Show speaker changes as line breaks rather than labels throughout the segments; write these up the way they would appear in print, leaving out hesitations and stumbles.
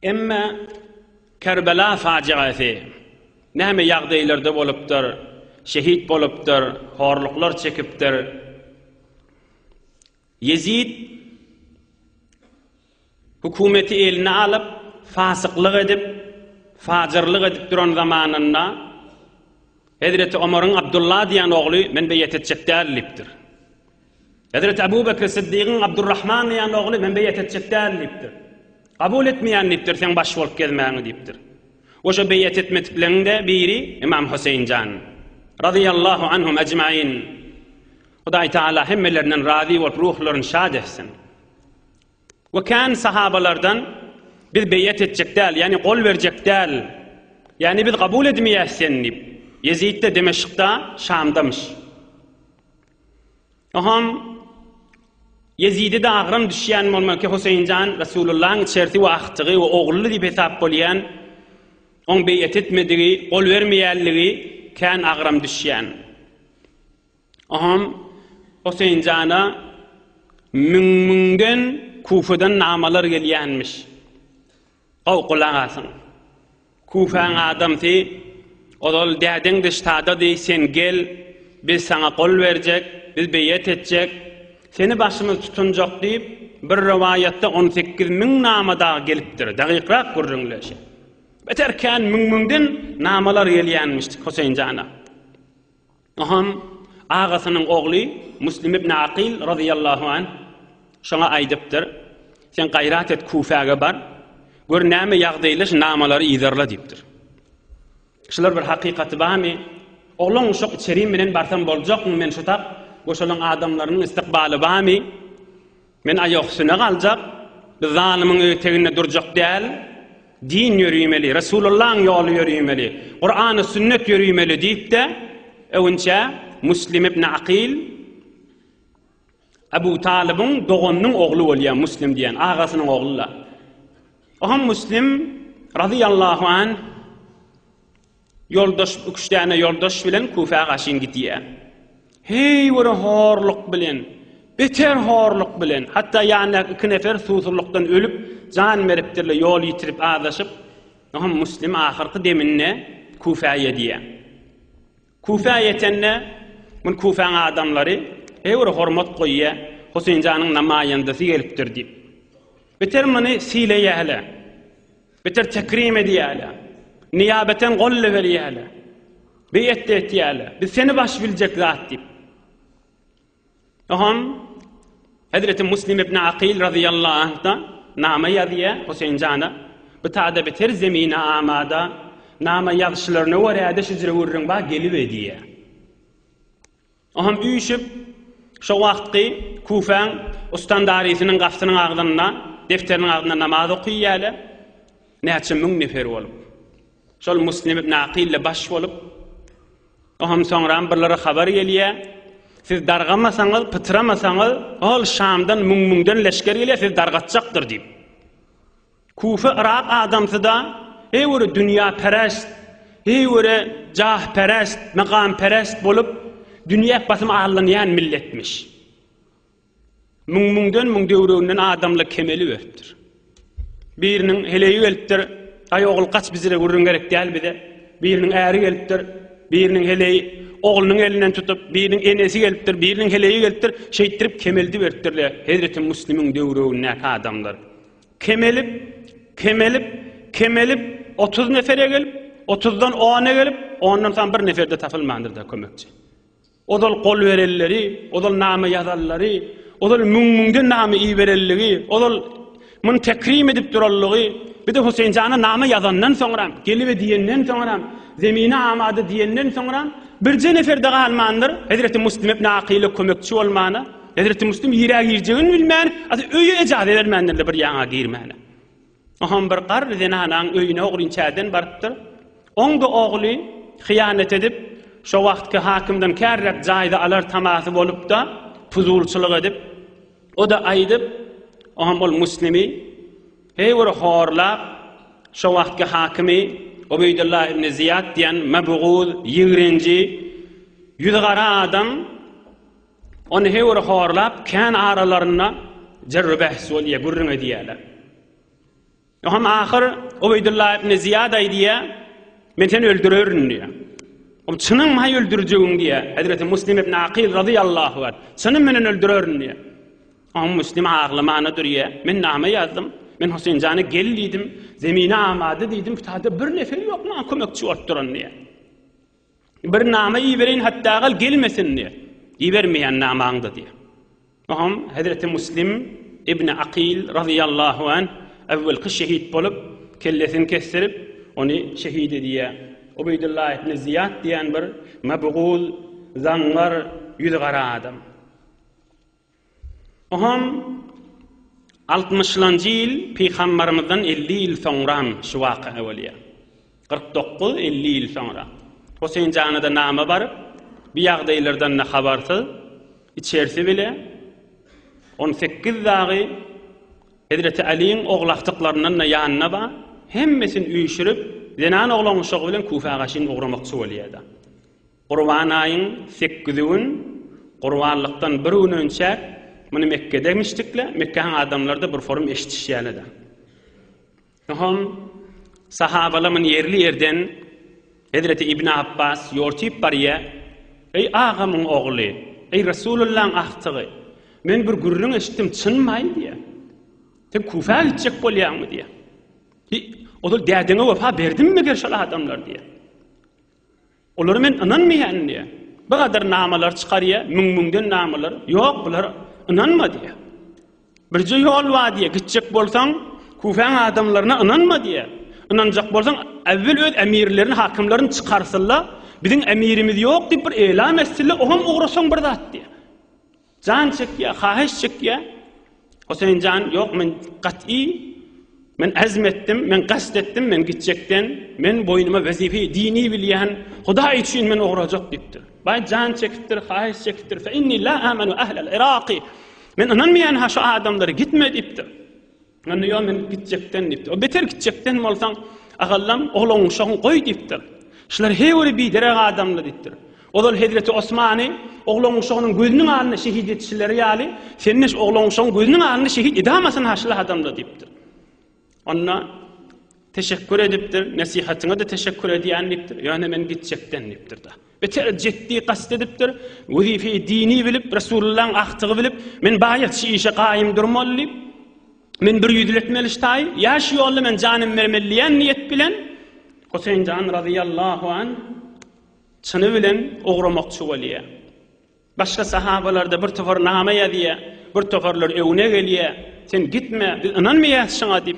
Emma Kerbela faciası näme ýagdaýlarda bolupdyr, şehit bolupdyr, horluklar çekipdir. Yezid hukumeti eline alıp fasıklyk edip, fajyrlyk edip duran zamanynda Hazreti Ömer'in Abdullah diýen ogly men beýet etjek dälipdir. Hazreti Abu Bekr Siddiq'in Abdurrahman diýen ogly men beýet etjek dälipdir. Kabul etmeýänlipdir, sen baş bolup gelmäňi diýipdir. Oşa beýet etmediklerinde biri İmam Hüseýinjan radıyallahu anhum ecmaîn. Hudaý Taala hemmelerinden razı bolup ruhlaryny şad etsin. Ve kan sahabalardan biz beýet etjek däl, yani gol berjek däl, yani biz kabul etmeýäsen diýip Yezid de Dimeşk'ta, Şam'damış. Aham Yezid'e de ağrım düşýän bolmak ki Hüseýinjan Resulullah'ın içerisi we ahtygy we ogully diýip hesap bolýan, on beýet etmedigi, gol bermeýänligi kan ağrım düşýän. Aham Hüseýinjana müňden Kufa'dan namalar gelýänmiş. Gowkulan asyn. Kufaň adamty odal däden de ştada diýsen sen gel, biz sana gol berjek, biz beýet etjek, seni başymyz tutunjak diýip bir rivayetde 18.000 namada gelipdir. Dagyqrak görüňleşe. Beterken müňden namalar gelýänmişdi Hüseýinjana. Aham ağasynyň ogly Muslim ibn Aqil radıyallahu anh şoňa aýdypdyr. Sen gaýrat et Kufaga bar, gör näme ýagdaýlaş namalary ýazarla diýipdir. Şular bir hakykaty barmy? Oglaň şok içeriň menen barsam boljakmy men şutak, goşalan adamlarynyň istiqbaly barmy? Men aýoksyna galjak, biz zalymiň öteginde durjak däl, din ýörüýmeli, Resulullah'ın ýoly ýörüýmeli, Qur'an-y sünnet ýörüýmeli diýip de öwünçe Muslim ibn Aqil Abu Talib'in doğanının oğlu bolýan Muslim diýen ağasynyň ogly. Aham Muslim radıyallahu anh yoldaş üçdäne yoldaş bilen Kufaga gaşyn gitýär. Hey wara horluk bilen, beter horluk bilen, hatta ýani iki nefer susuzlukdan ölüp jan beripdirler, ýol ýitirip adaşyp. Aham Muslim ahyrky deminne Kufaga diýär. Kufaga ýetenne mun Kufaň adamlary ewre hormat goýýa, Hüseýinjanyň namaýandasy gelipdir diýip. Beter meni sileýäle. Beter tekrim edýäle. Niyabeten golle berýäle. Beýet etýäle. Biz seni baş biljek zat diýip. Aham Hazreti Muslim ibn Aqil radıyallahu anh'da nama ýazýar Hüseýinjana. Bu taada beter zemine amada nama ýazşylaryny wäräde şüjre wurrun ba gelip edýär. Aham üýşüp şo wagtky Kufaň ustandarysynyň gafsynyň agdyna, defteriniň agdyna namaz okuyýarlar. Näçe müň nefer bolup. Şol Muslim ibn Aqil baş bolup, aham soňra birlere habar gelýär. Siz dargamasaňyz, pytyramasaňyz, ol Şamdan müňden leşker gelýär, siz dargatjakdyr diýip. Kufa Irak adamsyda ewre dünýä peräst, ewre jah peräst, maqam peräst bolup dünýä basym ağlanýan milletmiş. Müňden müň döwründen adamla kemeli beripdir. Biriniň heleýi gelipdir, ay ogul kaç bizire gurrun gerek däl bide. Biriniň äri gelipdir, biriniň heleýi oglunyň elinden tutup, biriniň enesi gelipdir, biriniň heleýi gelipdir, şeýtirip kemeldi beripdirler. Hazreti Müslim'iň döwründen adamlar. Kemelip 30 nefere gelip, 30'dan 10'a gelip, 10'dan sonra bir neferde tapylmandyr da kömekçi. Odal gol berelleri, odal nama ýazarlary, odal müňden nama iyi berelligi, odal mun tekrim edip durallygy, bir de Hüseýinjana nama ýazandan soňra, gelip diýenden soňra, zemine amady diýenden soňra birje neferde galmandyr. Hazreti Muslim ibn Aqil kömekçi bolmana, Hazreti Muslim ýürägi ýirjegin bilmän, öýe ejaz edermendir bir ýaňa girmäne. Aham bir gar zenanaň öýüne ogrinçäden barypdyr. Oňda ogly hyýanet edip, şo wagtky hakimden kärrek jaýda alar tamasy bolup da puzulçylyk edip, o da aýdyp, aham bol Muslimi heýwer horlap şo wagtky hakimi Ubeydullah ibn Ziyad diýen mabguz, ýigrenji, ýüzgara adam onu heýwer horlap kan aralaryna jarry bahs bolýar, gurrun edýärler. Hem ahir Ubeydullah ibn Ziyad aydiya men seni öldürürüm diye. Çının may öldüreceğim diye. Hazreti Müslim ibn Aqil radıyallahu anh. Çının menen öldürürüm diye. Ama Müslim ağlamana duriye. Men name yazdım. Men Hüseyin Can'ı gelliydim. Zemine amadı dedim. Tada bir nefer yok mu? Kömekçi otturun diye. Bir name iyi verin hatta gal gelmesin diye. İyi vermeyen namağında diye. Aham Hazreti Müslim ibn Aqil radıyallahu anh evvelki şehit bolup kellesini kestirip onu şehit ediye. Ubeydullah ibn Ziyad diyen bir mebğul, zangar, yüzgara adam. Aham 60-lıncı yıl Peygamberimizden 50 yıl sonra şu vakı evveliye. 49-50 yıl sonra. Hüseyin Can'ı da namı var. Bir yağdaylardan ne habersiz. İçerisi bile 18 dağı Hazreti Ali'nin oğlaktıklarından yanına ba hemmesini üyüşürüp zenan oğlan uşağı bilen Kufa gaşin uğramakçı oluyada. Qurban ayın 8'ün Qurbanlıktan bir gün önce bunu Mekke'de demiştikle Mekke'nin adamları da bir forum eşitişiyeli de. Ham sahabalamın yerli yerden Hazreti İbn Abbas yortip bariye ey ağamın oğlu, ey Resulullah'ın ahtığı men bir gürrün eşittim çınmay diye. Sen Kufa'ya gidecek bolyan mı diye. O da derdine vefa verdim mi gerçekten adamlar diye. Onları men inanmayan diye. Bu kadar namalar çıkarıya, münden namalar. Yok bunlar inanma diye. Birce yol var diye gidecek bolsan Kufa'nın adamlarına inanma diye. İnanacak bolsan evvel öz emirlerini, hakimlerini çıkarsınlar. Bizim emirimiz yok deyip bir elam etsinler. Oham uğraşan bir zat diye. Can çekiye, hahiş çekiye. Hüseyin Can yok men kat'i men azmettim, men kastettim, men gidecekten, men boynuma vazife dini bilyen, Huda için men uğrayacak diptir. Bay can çektir, hahiş çektir. Fe inni la amenu ahlel Iraqi. Men inanmayan ha şu adamları gitme diptir. Men yok men gidecekten diptir. O beter gidecekten mi olsan, ağallam oğlan uşağın koy diptir. Şular heyveri bidere adamlar diptir. Odal Hazreti Osman'ı oğlan uşağının gözünün ağını şehit etişleri yali, senin oğlan uşağının gözünün ağını şehit edamasın haşlı adamlar diptir. Ona teşekkür ediptir, nasihatine de teşekkür ediyenliktir. Yani men gidecekten diptir da. Beter ciddi kast ediptir, vazife dini bilip, Resulullah'ın ahtığı bilip, men bayat şi işe kaim durmalı, men bir yüzletmeli iştay, yaş yollu men canım vermeliyen niyet bilen, Hüseyin Can radıyallahu anh, çını bilen uğramakçı valiye. Başka sahabalarda bir tefar namaya diye, bir tefarlar evine geliye, sen gitme, inanmayasın adip.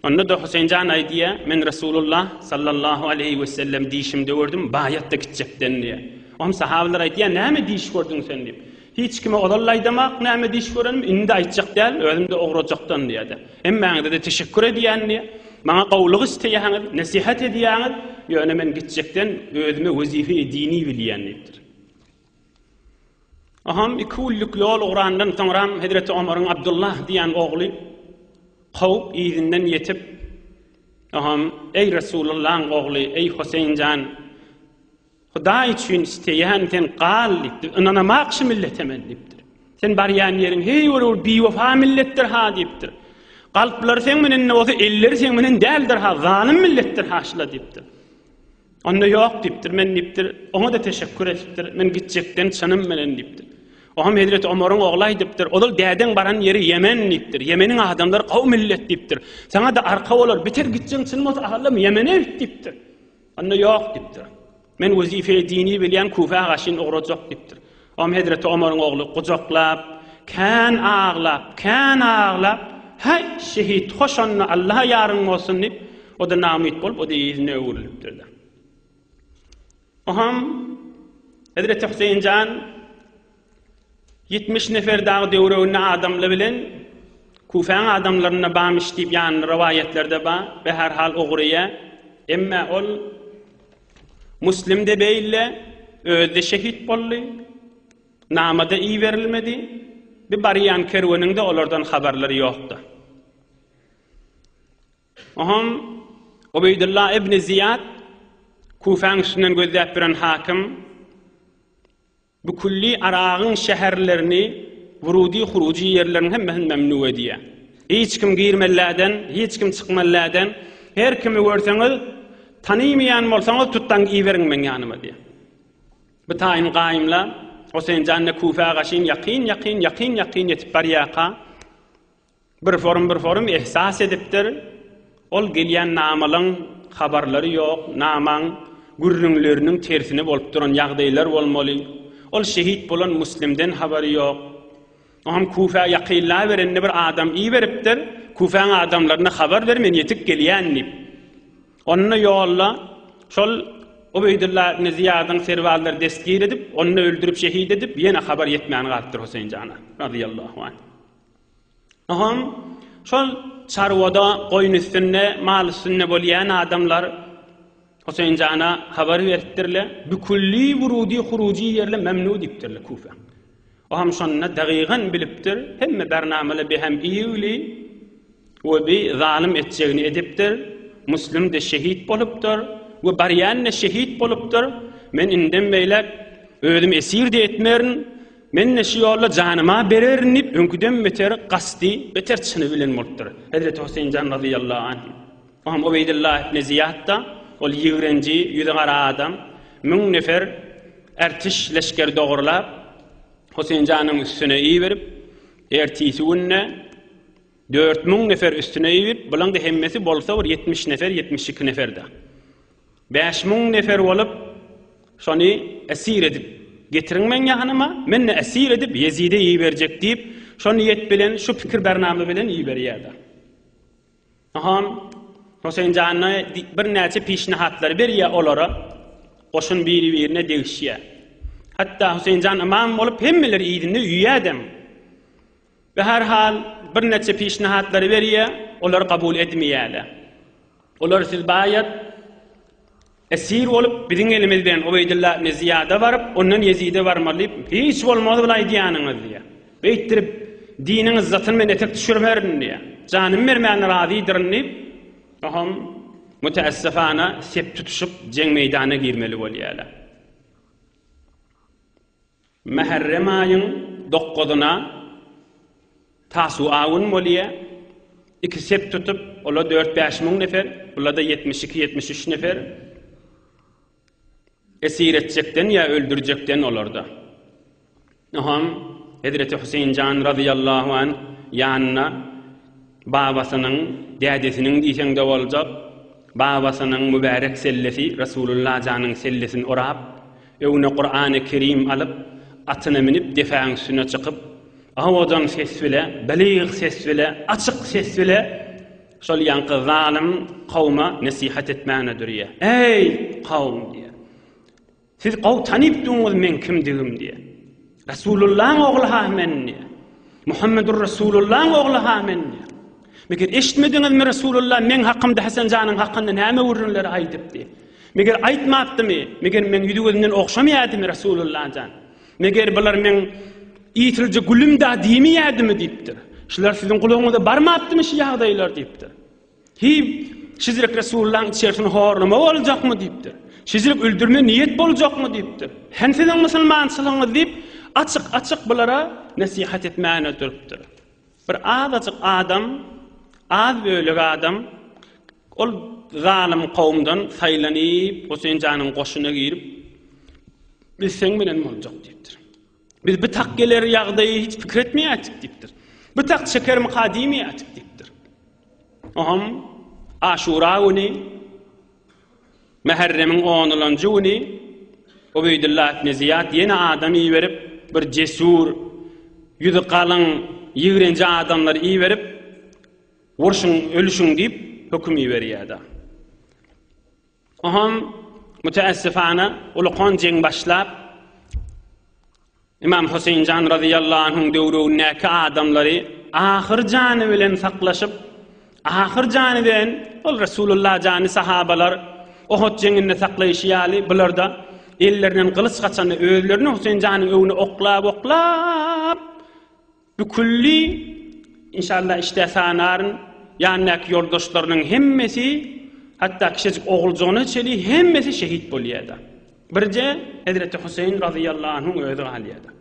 Onda da Hüseyin Can aydiye, men Resulullah sallallahu aleyhi ve sellem dişimde gördüm, bayatta gidecekten diye. Oğlum sahabalar aydiye, neyme diş gördün sen deyip. Hiç kime odallaydamak, neyme diş görenim, indi aytacak değil, ölümde uğrayacaktan diye de. Emmağında da teşekkür ediyen diye. Bana qavluq isteýäňiz, nasihat edýäňiz, ýöne men gitjekden özüme wazife dini bilýänlikdir. Aham iki ulluk yol uğrandan soňra Hazreti Ömer'in Abdullah diýen ogly qawp izinden yetip aham ey Resulullah'ın ogly, ey Hüseyin Can, Huda için isteýän sen qal dipdir. Inanamak şu milletemen dipdir. Sen barýan ýerin hey bir bewafa milletdir ha dipdir. Kalplar sen menen olsa eller sen menen däldir ha, zalim millettir haşla dipdir. Onda yok dipdir, men dipdir. Ona da teşekkür ettir. Men gitjekden çanım menen dipdir. Oham Hazreti Ömer'in oğlay dipdir. Odal däden baran yeri Yemen dipdir. Yemenin adamlar kavm millet dipdir. Sana da arka olur, biter gitjek çınmaz ahlam Yemen'e dipdir. Onda yok dipdir. Men vazife dini bilýän Kufa gaşyn uğrajak dipdir. Oham Hazreti Ömer'in oğlu kucaklap, kan ağlap hay şehit hoşanna Allah'a yarın olsun deyip o da namit bolup o da izine öwürülüpdir. Oham Hazreti Hüseyin Can 70 nefer dağı devrewine adamla bilen Kufa'nın adamlarına bamış deyip yani rivayetlerde ba ve her hal uğraya emma ol Müslim'de beyle özde şehit bolly namada iyi verilmedi bir bariyan kerwaninde olardan haberleri yoktu. Oham Ubeydullah ibn Ziyad Kufa'nın üstünden gözlep bilen hakim bu kulli Arağın şehirlerini vurudi huruci yerlerini hem memnu ediyor. Hiç kim girmellerden, hiç kim çıkmallardan, her kimi görseňiz tanıymayan bolsaňyz tutdan iýeriň men ýanyma diýe. Bu taýin gaýymla Hoseýn Janna Kufa gaşyn ýaqyn ýetip barýaka bir forum ihsas edipdir. Ol gelýän namalyň habarlary ýok, namaň gürrüňleriniň tersine bolup duran ýagdaýlar bolmaly. Ol şehit bolan muslimden habary ýok. Oňam Kufa ýaqynla berende bir adam iý beripdir. Kufaň adamlaryna habar bermen ýetip gelýänni. Onna ýolla şol Ubeydullah ibn Ziyadyň serwallary destgir edip, onu öldürüp şehit edip, ýene habar ýetmän galypdyr Hoseýn Jana radiyallahu anh. Aham şol çarwada goýun üstünde, mal üstünde bolýan adamlar Hoseýn Jana habar beripdirler. Bu kulli wurudi huruji ýerle memnu dipdirler Kufa. Aham şonna dagygan bilipdir, hemme barnamala behem iýuli we bi zalim etjegini edipdir. Muslim de şehit bolupdyr. Bu baryanne şehit bolupdyr. Men inden beýler özüm esir de etmerin. Men neşi ýolla janyma berernip öňküden beter gasdy, beter çyny bilen bolupdyr. Hazrat Hoseýn Jan radiyallahu anh. Aham Ubeydullah ibn Ziyadda ol ýigrenji, ýüzgara adam 1000 nefer ertiş leşker dogurlap Hoseýn Janyň üstüne iý berip, ertisi günne 4000 nefer üstüne iý berip, bulan da hemmesi bolsa 70 nefer, 72 nefer de. 5000 nefer bolup şonu esir edip getiriň men ýanyma, menne esir edip Yezide iý berjek diýip, şonu ýet bilen, şu pikir bername bilen iý berýärdi. Aham Hoseýn Jana bir näçe pişnihatlary berýär olara, oşun biri-birine degişýär. Hatta Hoseýn Jan imam bolup hemmeleri iýdinde üýädem. Ve her hal bir näçe pişnihatlary berýär, olar kabul etmeýärler. Olar siz baýat esir olup biziň elimizden Ubeydullah ibn Ziyada barıp, ondan Yezide barmalyp, hiç bolmady bu aýdýanyňyz diýär. Beýtirip diniň izzatyny men etek düşürmerin diýär. Janym bermän razydyryp, aham müteessifana sep tutuşup jeň meýdana girmeli bolýarlar. Muharrem aýyň 9-na Tasuawun bolýar. İki sep tutup, ola 4-5 min nefer, ola da 72-73 nefer esir etjekden ya öldürjekden olarda. Aham Hazreti Hoseýn Jan radiyallahu anh ýanyna babasynyň, dädesiniň diýseňde boljak, babasynyň mübarek sellesi Rasulullah janyň sellesini orap, öwne Qur'an-ı Kerim alyp, atyna minip defaň üstüne çykyp, awadan ses bile, beliğ ses bile, açyk ses bile şol ýanky zalim kawma nasihat etmäne durýar. Ey kawm diýär. Siz gaw tanypdyňyz men kimdigim diýär. Rasulullah'ın oğlu ha men diýär. Muhammedur Rasulullah'ın oğlu ha men diýär. Meger eşitmediňiz mi Rasulullah men hakkymda Hasan janyň hakkynda näme urunlary aýdyp diýär. Meger aýtmapdymy? Meger men ýüdügünden okşamaýadymy Rasulullah jan? Meger bular men ýitilje gülümda diýmeýädimi diýipdir. Şular siziň gulagyňyzda barmapdymy şu ýagdaýlar diýipdir. Hip şizrek Rasulullah'ın içerisine horlama boljakmy diýipdir. Şizrek öldürme niyet boljakmy diýipdir. Hänsiň musulmançylygyňyz diýip açyk bulara nasihat etmäne durupdyr. Bir azajyk adam, az bölük adam ol zalim kawmdan saýlanyp Hoseýn Janyň goşuna girip biz sen bilen boljak diýipdir. Biz bu takkeler ýagdaýy hiç pikir etmeýärdik diýipdir. Bu tak şeker mukadimi ýatyk diýipdir. Aham Aşura güni Muharremiň 10-njy güni Ubeydullah ibn Ziyad ýene adam iý berip bir cesur ýüzi galyň ýigrenji adamlar iý berip urşuň ölüşüň diýip hökm iý berýärdi. Aham müteessifana ulaqan jeň başlap İmam Hoseýn Jan radiyallahu anhuň döwründäki adamlary ahir jany bilen saklaşyp, ahir jany bilen ol Rasulullah jany sahabalar Uhud jeňinde saklaýşýaly, bularda ellerinden gylyç gaçany özlerini Hoseýn janyň öwüne oklap bu kulli inşallah işte sanaryn ýanyňky ýoldaşlarynyň hemmesi hatta kişijik oguljagyny çeli hemmesi şehit bolýardy. Birje Hazreti Hoseýn radiyallahu anhuň özü galýardy.